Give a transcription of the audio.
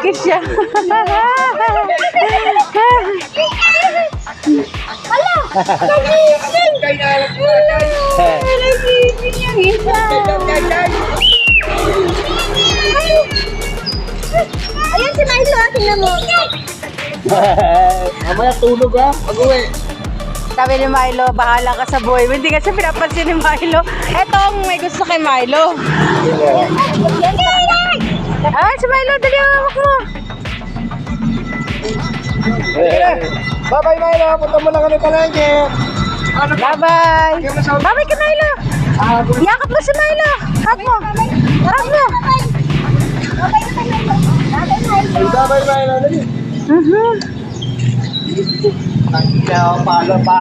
Kiss siya. Hala! Nagising! Nagising yung isa. Ayan si Milo, tingnan mo. Mamaya tulog ha, pag-uwi. Sabi ni Milo, bahala ka sa buhay. Hindi kasi pinapansin ni Milo. Eto ang may gusto kay Milo. Ah, si Milo, dali ang hawak mo. Bye-bye Milo, punta mo lang kami palengke. Bye-bye. Bye-bye kay Milo. Yakap mo si Milo. Hug mo. Hug mo. Bye-bye Milo, dali. Mhm. Ang palo pa.